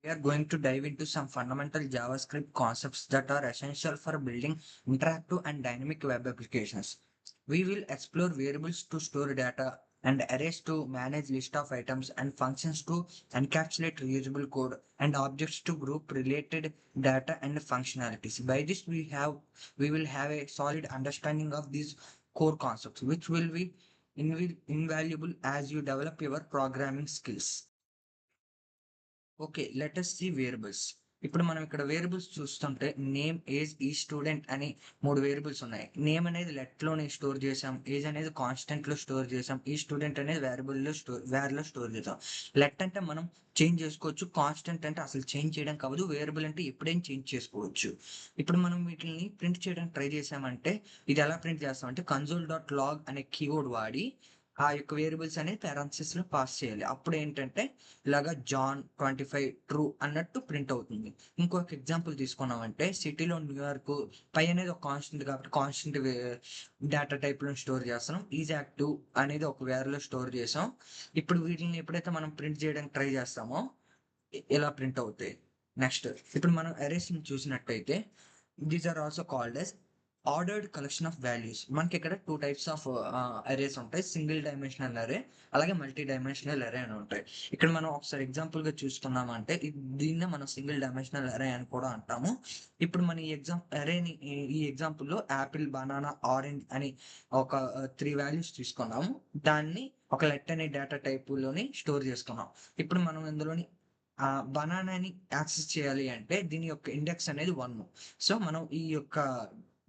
We are going to dive into some fundamental JavaScript concepts that are essential for building interactive and dynamic web applications. We will explore variables to store data and arrays to manage list of items and functions to encapsulate reusable code and objects to group related data and functionalities. By this we will have a solid understanding of these core concepts, which will be invaluable as you develop your programming skills. Okay, let us see variables. ఇప్పుడు మనం ఇక్కడ variables చూస్తుంటే name, age, ఈ student అని 3 variables ఉన్నాయి. Name అనేది లోనే store చేసాం, ఏజ్ అనేది కాన్స్టెంట్ లో స్టోర్ చేసాం, ఈ స్టూడెంట్ అనేది వేర్ లో స్టోర్ చేసాం. లెట్ అంటే మనం చేంజ్ చేసుకోవచ్చు, కాన్స్టెంట్ అంటే అసలు చేంజ్ చేయడం కావదు, వేరియబుల్ అంటే ఎప్పుడైనా చేంజ్ చేసుకోవచ్చు. ఇప్పుడు మనం వీటిని ప్రింట్ చేయడానికి ట్రై చేసామంటే ఇది ఎలా ప్రింట్ చేస్తామంటే console.log అనే కీవర్డ్ వాడి ఆ యొక్క వేరియబుల్స్ అనేది parentheses లో పాస్ చేయాలి. అప్పుడు ఏంటంటే ఇలాగా జాన్ 25 ట్రూ అన్నట్టు ప్రింట్ అవుతుంది. ఇంకొక ఎగ్జాంపుల్ తీసుకున్నామంటే సిటీలో న్యూయార్క్ పై అనేది ఒక కాన్స్టెంట్ కాబట్టి కాన్స్టెంట్ డేటా టైప్ లో స్టోర్ చేస్తున్నాం. ఈజ్ యాక్టివ్ అనేది ఒక వేర్ లో స్టోర్ చేసాం. ఇప్పుడు వీటిని ఎప్పుడైతే మనం ప్రింట్ చేయడానికి ట్రై చేస్తామో ఇలా ప్రింట్ అవుతాయి. నెక్స్ట్ ఇప్పుడు మనం అరేస్ ని చూసినట్టయితే these are also called as ordered collection of values. మనకి ఇక్కడ 2 టైప్స్ ఆఫ్ అరేస్ ఉంటాయి, సింగిల్ డైమెన్షనల్ అరే అలాగే మల్టీ డైమెన్షనల్ అరే అని ఉంటాయి. ఇక్కడ మనం ఒకసారి ఎగ్జాంపుల్ గా చూసుకున్నామంటే దీన్నే మనం సింగిల్ డైమెన్షనల్ అరే అని కూడా అంటాము. ఇప్పుడు మన ఈ ఎగ్జాంపుల్ లో యాపిల్, బనానా, ఆరెంజ్ అని ఒక 3 వాల్యూస్ తీసుకున్నాము. దాన్ని ఒక లెట్ అనే డేటా టైప్ లోని స్టోర్ చేసుకున్నాం. ఇప్పుడు మనం ఇందులోని బనానాని యాక్సెస్ చేయాలి అంటే దీని యొక్క ఇండెక్స్ అనేది 1. సో మనం ఈ యొక్క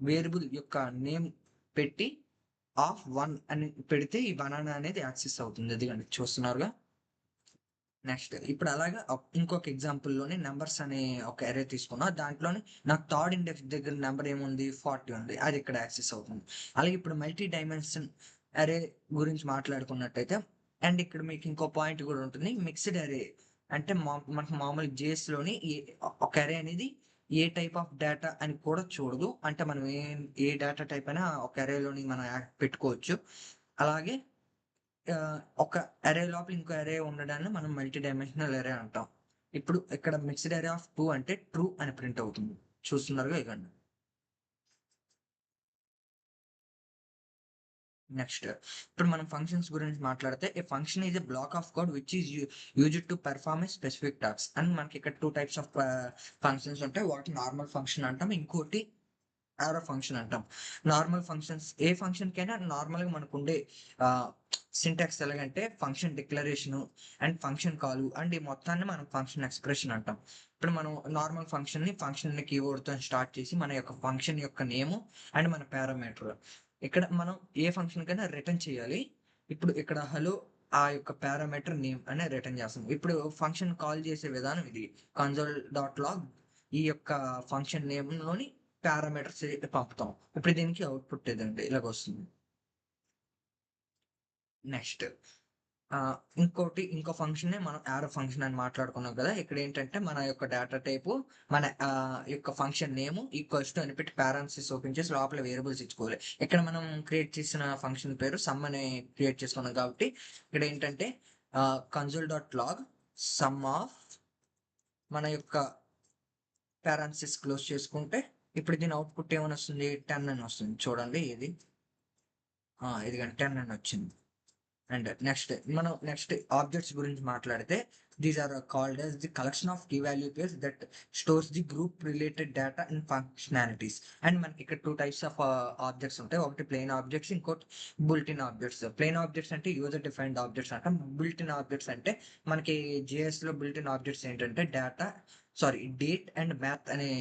వేరియబుల్ యొక్క నేమ్ పెట్టి ఆఫ్ 1 అని పెడితే ఈ బనానా అనేది యాక్సెస్ అవుతుంది. అది చూస్తున్నారుగా. నెక్స్ట్ ఇప్పుడు అలాగా ఇంకొక ఎగ్జాంపుల్ లోనే నెంబర్స్ అనే ఒక అరే తీసుకున్నా. దాంట్లోనే నాకు థర్డ్ ఇండెక్స్ దగ్గర నెంబర్ ఏముంది, 40 ఉంది, అది ఇక్కడ యాక్సెస్ అవుతుంది. అలాగే ఇప్పుడు మల్టీ డైమెన్షన్ అరే గురించి మాట్లాడుకున్నట్టయితే అండ్ ఇక్కడ మీకు ఇంకో పాయింట్ కూడా ఉంటుంది, మిక్స్డ్ అరే. అంటే మనకు మామూలు జేఎస్ లోని ఒక అరే అనేది ఏ టైప్ ఆఫ్ డేటా అని కూడా చూడదు. అంటే మనం ఏ డేటా టైప్ అయినా ఒక అరేలోని మనం పెట్టుకోవచ్చు. అలాగే ఒక అరే లోపల ఇంకో అరే ఉండడాన్ని మనం మల్టీ డైమెన్షనల్ అరే అంటాం. ఇప్పుడు ఇక్కడ మిక్స్డ్ అరే ఆఫ్ 2 అంటే ట్రూ అని ప్రింట్ అవుతుంది. చూస్తున్నారుగా ఇవ్వండి. నెక్స్ట్ ఇప్పుడు మనం ఫంక్షన్స్ గురించి మాట్లాడితే a function is a block of code which is used to perform a specific task. And మనకి ఇక్కడ 2 టైప్స్ ఆఫ్ ఫంక్షన్స్ ఉంటాయి. ఒకటి నార్మల్ ఫంక్షన్ అంటాం, ఇంకోటి యారో ఫంక్షన్ అంటాం. నార్మల్ ఫంక్షన్స్ ఏ ఫంక్షన్ కైనా నార్మల్ గా మనకు ఉండే సింటాక్స్ ఎలాగంటే function declaration and function call and ఈ మొత్తాన్ని మనం ఫంక్షన్ ఎక్స్ప్రెషన్ అంటాం. ఇప్పుడు మనం నార్మల్ ఫంక్షన్ కీవర్డ్ తో స్టార్ట్ చేసి మన యొక్క ఫంక్షన్ యొక్క నేమ్ అండ్ మన పారామీటర్ ఇక్కడ మనం ఏ ఫంక్షన్ కైనా రిటర్న్ చేయాలి. ఇప్పుడు ఇక్కడ హలో ఆ యొక్క పారామీటర్ నేమ్ అనే రిటర్న్ చేస్తాం. ఇప్పుడు ఫంక్షన్ కాల్ చేసే విధానం ఇది. console.log ఈ యొక్క ఫంక్షన్ నేమ్ లోని పారామీటర్స్ పంపుతాం. ఇప్పుడు దీనికి అవుట్పుట్ ఏదండి ఇలాగ వస్తుంది. నెక్స్ట్ ఇంకో ఫంక్షన్ మనం యారో ఫంక్షన్ అని మాట్లాడుకున్నాం కదా. ఇక్కడ ఏంటంటే మన యొక్క డేటా టైపు మన యొక్క ఫంక్షన్ నేమ్ ఈక్వల్స్ టు అని పెట్టి పారాన్సిస్ ఓపెన్ చేసి లోపల వేరియబుల్స్ ఇచ్చుకోవాలి. ఇక్కడ మనం క్రియేట్ చేసిన ఫంక్షన్ పేరు సమ్ అని క్రియేట్ చేసుకున్నాం కాబట్టి ఇక్కడ ఏంటంటే console.log సమ్ ఆఫ్ మన యొక్క పారాన్సిస్ క్లోజ్ చేసుకుంటే ఇప్పుడు దీని అవుట్పుట్ ఏమని వస్తుంది, 10 అని వస్తుంది. చూడండి ఇది ఇది 10 అని వచ్చింది. అండ్ నెక్స్ట్ ఆబ్జెక్ట్స్ గురించి మాట్లాడితే these are called as the collection of key value pairs that stores the group related data and functionalities. And మనకి ఇక్కడ 2 టైప్స్ ఆఫ్ ఆబ్జెక్ట్స్ ఉంటాయి. ఒకటి ప్లెయిన్ ఆబ్జెక్ట్స్, ఇంకోటి బుల్టిన్ ఆబ్జెక్ట్స్. ప్లెయిన్ ఆబ్జెక్ట్స్ అంటే user defined objects అంటాం. Builtin objects అంటే మనకి JS లో బుల్టిన్ ఆబ్జెక్ట్స్ ఏంటంటే డేట్ అండ్ మ్యాథ్ అనే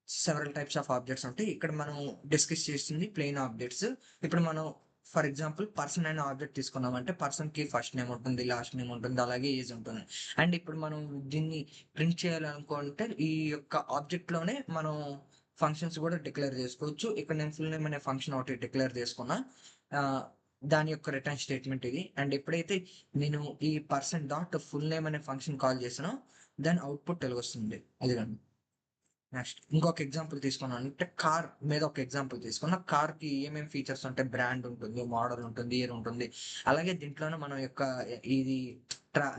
సెవెరల్ టైప్స్ ఆఫ్ ఆబ్జెక్ట్స్ ఉంటాయి. ఇక్కడ మనం డిస్కస్ చేస్తుంది ప్లెయిన్ ఆబ్జెక్ట్స్. ఇప్పుడు మనం ఫర్ ఎగ్జాంపుల్ పర్సన్ అనే ఆబ్జెక్ట్ తీసుకున్నాం అంటే పర్సన్ కి ఫస్ట్ నేమ్ ఉంటుంది, లాస్ట్ నేమ్ ఉంటుంది, అలాగే ఏజ్ ఉంటుంది. అండ్ ఇప్పుడు మనం దీన్ని ప్రింట్ చేయాలనుకుంటే ఈ యొక్క ఆబ్జెక్ట్ లోనే మనం ఫంక్షన్స్ కూడా డిక్లేర్ చేసుకోవచ్చు. ఇక్కడ నేను ఫుల్ నేమ్ అనే ఫంక్షన్ ఒకటి డిక్లేర్ చేసుకున్నా. దాని యొక్క రిటర్న్ స్టేట్మెంట్ ఇది. అండ్ ఎప్పుడైతే నేను ఈ పర్సన్ డాట్ ఫుల్ నేమ్ అనే ఫంక్షన్ కాల్ చేసానో దాని అవుట్పుట్ వస్తుంది. అదిగండి. నెక్స్ట్ ఇంకొక ఎగ్జాంపుల్ తీసుకున్నాను అంటే కార్ మీద ఒక ఎగ్జాంపుల్ తీసుకున్నా. కార్ కి ఏమేమి ఫీచర్స్ ఉంటాయి, బ్రాండ్ ఉంటుంది, మోడల్ ఉంటుంది, ఇయర్ ఉంటుంది. అలాగే దీంట్లోనే మనం యొక్క ఇది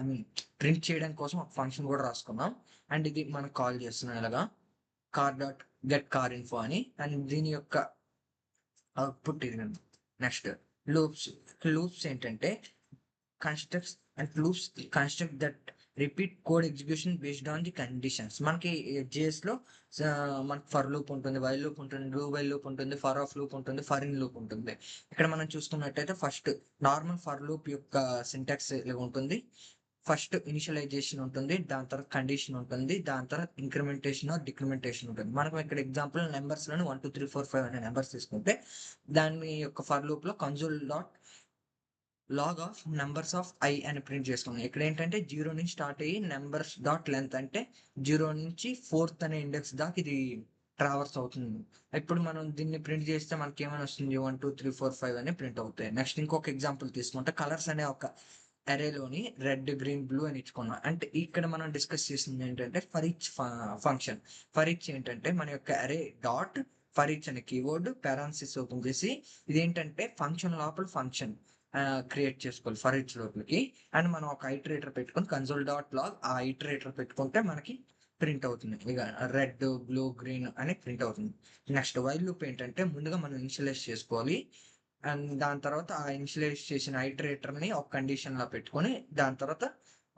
ఐ మీన్ ప్రింట్ చేయడం కోసం ఒక ఫంక్షన్ కూడా రాసుకున్నాం. అండ్ ఇది మనం కాల్ చేస్తున్నాం ఇలాగా car dot get car info అని. అండ్ దీని యొక్క అవుట్పుట్ ఇది. Next loops. లూప్స్ ఏంటంటే constructs and loops construct that repeat code execution based on the conditions. మనకి JS లో మనకి ఫర్ లూప్ ఉంటుంది, వైల్ లూప్ ఉంటుంది, డూ వైల్ లూప్ ఉంటుంది, ఫర్ ఆఫ్ లూప్ ఉంటుంది, ఫర్ ఇన్ లూప్ ఉంటుంది. ఇక్కడ మనం చూసుకున్నట్టయితే ఫస్ట్ నార్మల్ ఫర్ లూప్ యొక్క సింటాక్స్ ఇలా ఉంటుంది. ఫస్ట్ ఇనిషియలైజేషన్ ఉంటుంది, దాని తర్వాత కండిషన్ ఉంటుంది, దాని తర్వాత ఇంక్రిమెంటేషన్ డిక్రిమెంటేషన్ ఉంటుంది. మనకు ఇక్కడ ఎగ్జాంపుల్ నెంబర్స్ లోని 1 2 3 4 5 అనే నెంబర్స్ తీసుకుంటే దాని యొక్క ఫర్ లూప్ లో console dot log of numbers of i అని ప్రింట్ చేసుకున్నాం. ఇక్కడ ఏంటంటే 0 నుంచి స్టార్ట్ అయ్యి నెంబర్స్ డాట్ లెంత్ అంటే 0 నుంచి 4th అనే ఇండెక్స్ దాకా ఇది ట్రావర్స్ అవుతుంది. ఇప్పుడు మనం దీన్ని ప్రింట్ చేస్తే మనకి ఏమైనా వస్తుంది, 1 2 3 4 5 అని ప్రింట్ అవుతాయి. నెక్స్ట్ ఇంకొక ఎగ్జాంపుల్ తీసుకుంటే కలర్స్ అనే ఒక అరేలోని రెడ్ గ్రీన్ బ్లూ అని ఇచ్చుకున్నాం. అంటే ఇక్కడ మనం డిస్కస్ చేసింది ఏంటంటే for each function. For each ఏంటంటే మన యొక్క అరే డాట్ ఫర్ ఈచ్ అనే కీవర్డ్ పారాన్సిస్ ఓపెన్ చేసి ఇదేంటంటే ఫంక్షన్ లోపల ఫంక్షన్ క్రియేట్ చేసుకోవాలి ఫర్ ఈచ్ లోపలికి. అండ్ మనం ఒక ఐటరేటర్ పెట్టుకొని కన్సోల్ డాట్ లాగ్ ఆ ఐటరేటర్ పెట్టుకుంటే మనకి ప్రింట్ అవుతుంది. ఇక రెడ్ బ్లూ గ్రీన్ అని ప్రింట్ అవుతుంది. నెక్స్ట్ వైల్ లూప్ ఏంటంటే ముందుగా మనం ఇనిషియలైజ్ చేసుకోవాలి. అండ్ దాని తర్వాత ఆ ఇనిషియలైజ్ చేసిన ఐటరేటర్ని ఒక కండిషన్ లా పెట్టుకొని దాని తర్వాత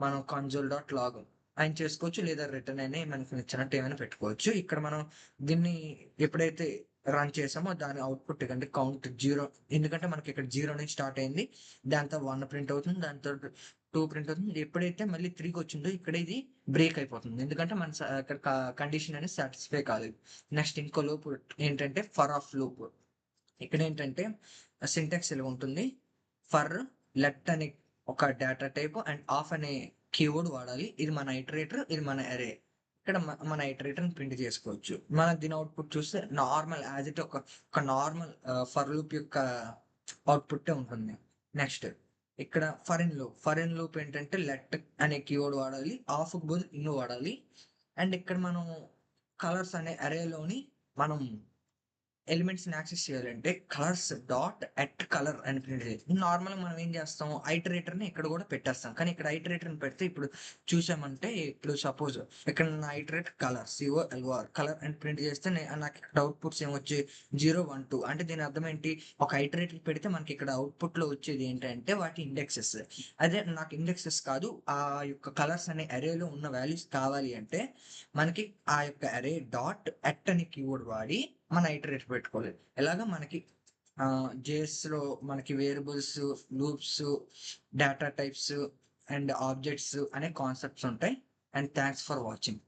మనం కన్సోల్ డాట్ లాగ్ ఆయన చేసుకోవచ్చు, లేదా రిటర్న్ అయినా మనకి నచ్చినట్టు ఏమైనా పెట్టుకోవచ్చు. ఇక్కడ మనం దీన్ని ఎప్పుడైతే రన్ చేసామో దాని అవుట్పుట్ అంటే కౌంట్ 0, ఎందుకంటే మనకి ఇక్కడ 0 నుంచి స్టార్ట్ అయింది, దాంతో 1 ప్రింట్ అవుతుంది, దాంతో 2 ప్రింట్ అవుతుంది. ఎప్పుడైతే మళ్ళీ 3కి వచ్చిందో ఇక్కడ ఇది బ్రేక్ అయిపోతుంది, ఎందుకంటే మన ఇక్కడ కండిషన్ అనేది సాటిస్ఫై కాలేదు. నెక్స్ట్ ఇంకో లూప్ ఏంటంటే ఫర్ ఆఫ్ లూప్. ఇక్కడ ఏంటంటే సింటాక్స్ ఇలా ఉంటుంది. ఫర్ లెట్ అనే ఒక డేటా టైప్ అండ్ ఆఫ్ అనే కీవర్డ్ వాడాలి. ఇది మన ఐటరేటర్, ఇది మన అరే. ఇక్కడ మన ఐటరేటర్ని ప్రింట్ చేసుకోవచ్చు. మనం దీని అవుట్పుట్ చూస్తే నార్మల్ యాజ్ ఇట్ ఒక నార్మల్ ఫర్ లూప్ యొక్క అవుట్పుట్ ఉంటుంది. నెక్స్ట్ ఇక్కడ ఫర్ ఇన్ లూప్ ఏంటంటే లెట్ అనే కీవర్డ్ వాడాలి, ఆఫ్ బదులు ఇన్ వాడాలి. అండ్ ఇక్కడ మనం కలర్స్ అనే అరేలోని మనం ఎలిమెంట్స్ ని యాక్సెస్ చేయాలంటే కలర్స్ డాట్ ఎట్ కలర్ అని ప్రింట్ చేయాలి. నార్మల్ గా మనం ఏం చేస్తాం, ఐటరేటర్ ని ఇక్కడ కూడా పెట్టేస్తాం, కానీ ఇక్కడ ఐటరేటర్ ని పెడితే ఇప్పుడు చూసామంటే ఇప్పుడు సపోజ్ ఇక్కడ నా ఐటరేట్ కలర్ COLOR కలర్ అని ప్రింట్ చేస్తే నాకు ఇక్కడ అవుట్పుట్స్ ఏమొచ్చి 0 1 2. అంటే దీని అర్థం ఏంటి, ఒక ఐటరేటర్ పెడితే మనకి ఇక్కడ అవుట్పుట్ లో వచ్చేది ఏంటంటే వాటి ఇండెక్సెస్. అదే నాకు ఇండెక్సెస్ కాదు, ఆ యొక్క కలర్స్ అనే అరేలో ఉన్న వాల్యూస్ కావాలి అంటే మనకి ఆ యొక్క అరే డాట్ ఎట్ అనే కీవర్డ్ వాడి మన ఐటరేటర్ పెట్టుకోవాలి. ఎలాగా మనకి JS లో మనకి variables, loops, data types and objects అనే కాన్సెప్ట్స్ ఉంటాయి. And thanks for watching.